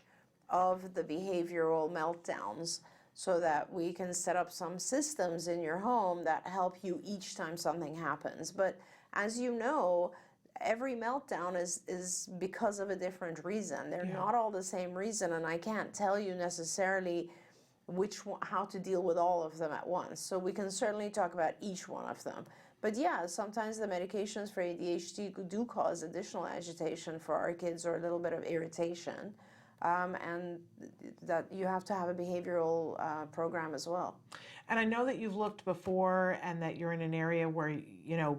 of the behavioral meltdowns so that we can set up some systems in your home that help you each time something happens. But as you know, every meltdown is because of a different reason. They're not all the same reason, and I can't tell you necessarily how to deal with all of them at once. So we can certainly talk about each one of them. But yeah, sometimes the medications for ADHD do cause additional agitation for our kids, or a little bit of irritation, and that you have to have a behavioral program as well. And I know that you've looked before, and that you're in an area where,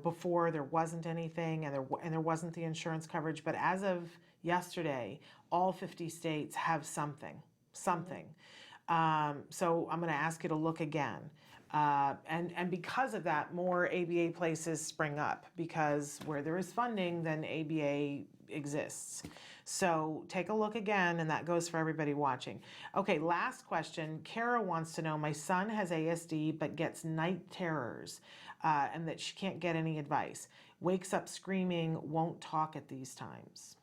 before there wasn't anything, and there wasn't the insurance coverage. But as of yesterday, all 50 states have something. So I'm going to ask you to look again. And because of that, more ABA places spring up, because where there is funding, then ABA exists. So take a look again, and that goes for everybody watching. Okay, last question. Kara wants to know, my son has ASD but gets night terrors, and that she can't get any advice. Wakes up screaming, won't talk at these times.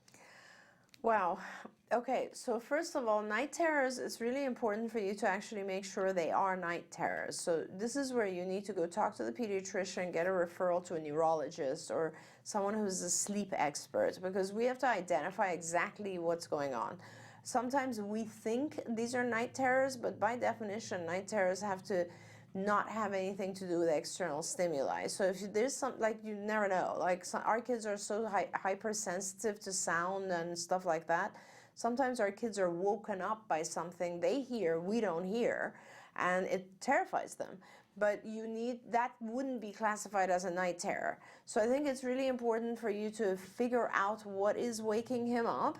Wow. Okay, so first of all, night terrors, it's really important for you to actually make sure they are night terrors. So this is where you need to go talk to the pediatrician, get a referral to a neurologist or someone who's a sleep expert, because we have to identify exactly what's going on. Sometimes we think these are night terrors, but by definition, night terrors have to not have anything to do with external stimuli. So if there's you never know, our kids are so hypersensitive to sound and stuff like that. Sometimes our kids are woken up by something they hear, we don't hear, and it terrifies them. But that wouldn't be classified as a night terror. So I think it's really important for you to figure out what is waking him up.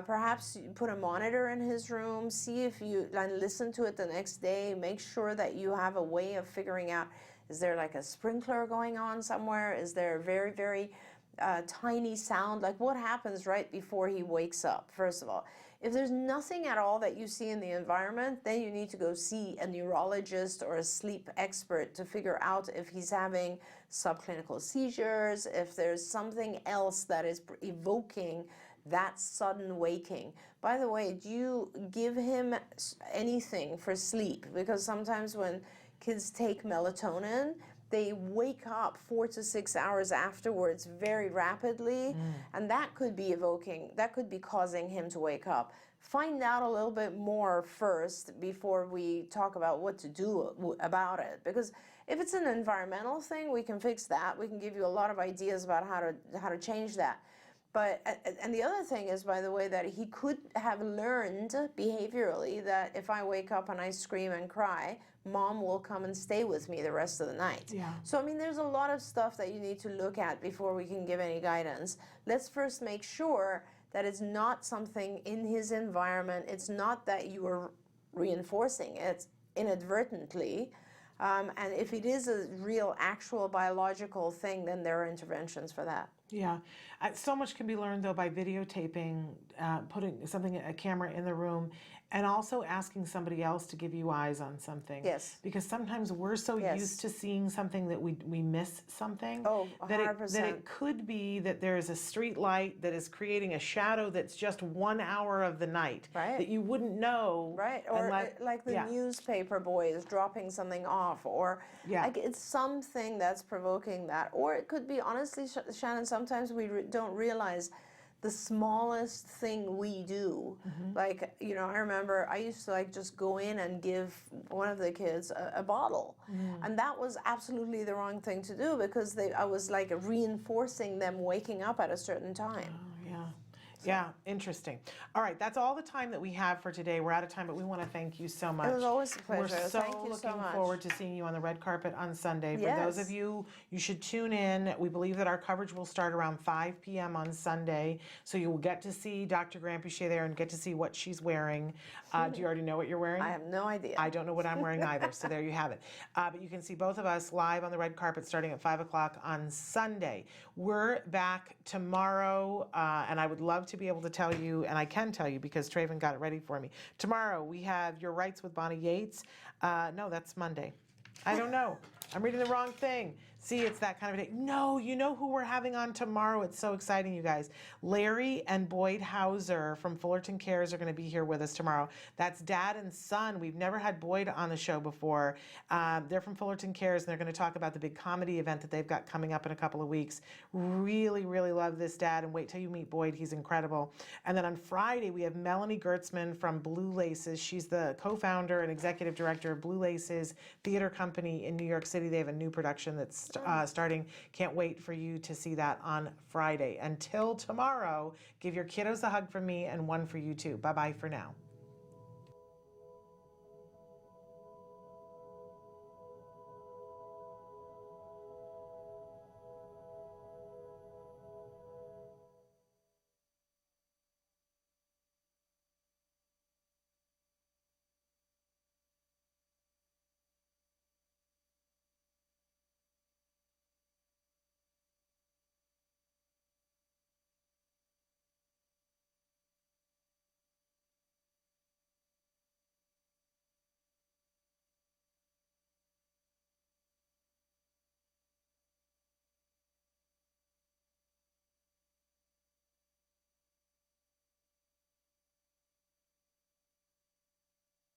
Perhaps you put a monitor in his room, see if you listen to it the next day, make sure that you have a way of figuring out, is there like a sprinkler going on somewhere? Is there a very, very tiny sound? Like what happens right before he wakes up, first of all? If there's nothing at all that you see in the environment, then you need to go see a neurologist or a sleep expert to figure out if he's having subclinical seizures, if there's something else that is evoking that sudden waking. By the way, do you give him anything for sleep? Because sometimes when kids take melatonin, they wake up 4 to 6 hours afterwards very rapidly, and that could be causing him to wake up. Find out a little bit more first before we talk about what to do about it. Because if it's an environmental thing, we can fix that. We can give you a lot of ideas about how to change that. But, and the other thing is, by the way, that he could have learned behaviorally that if I wake up and I scream and cry, mom will come and stay with me the rest of the night. Yeah. So, I mean, there's a lot of stuff that you need to look at before we can give any guidance. Let's first make sure that it's not something in his environment. It's not that you are reinforcing it inadvertently. And if it is a real, actual biological thing, then there are interventions for that. Yeah. So much can be learned, though, by videotaping, putting a camera in the room, and also asking somebody else to give you eyes on something. Yes. Because sometimes we're so used to seeing something that we miss something. Oh, 100%. That it could be that there is a street light that is creating a shadow that's just 1 hour of the night. Right. That you wouldn't know. Right. Or like the newspaper boy is dropping something off, or like it's something that's provoking that. Or it could be, honestly, Shannon, sometimes we don't realize the smallest thing we do. Like, you know, I remember I used to like just go in and give one of the kids a bottle. And that was absolutely the wrong thing to do, because I was like reinforcing them waking up at a certain time. Oh, yeah. Yeah, interesting. All right, that's all the time that we have for today. We're out of time, but we want to thank you so much. It was always a pleasure. We're so Thank you so looking much. forward to seeing you on the red carpet on Sunday. For those of Yes. you should tune in. We believe that our coverage will start around 5 p.m. on Sunday, so you will get to see Dr. Grampuchet there and get to see what she's wearing. Do you already know what you're wearing? I have no idea. I don't know what I'm wearing either, so there you have it. But you can see both of us live on the red carpet starting at 5 o'clock on Sunday. We're back tomorrow, and I would love to be able to tell you, and I can tell you because Traven got it ready for me. Tomorrow we have Your Rights with Bonnie Yates. No, that's Monday. I don't know. I'm reading the wrong thing. See, it's that kind of a day. No, you know who we're having on tomorrow? It's so exciting, you guys. Larry and Boyd Hauser from Fullerton Cares are going to be here with us tomorrow. That's dad and son. We've never had Boyd on the show before. They're from Fullerton Cares, and they're going to talk about the big comedy event that they've got coming up in a couple of weeks. Really, really love this dad, and wait till you meet Boyd. He's incredible. And then on Friday, we have Melanie Gertzman from Blue Laces. She's the co-founder and executive director of Blue Laces Theater Company in New York City. They have a new production that's starting. Can't wait for you to see that on Friday. Until tomorrow, give your kiddos a hug from me and one for you too. Bye-bye for now.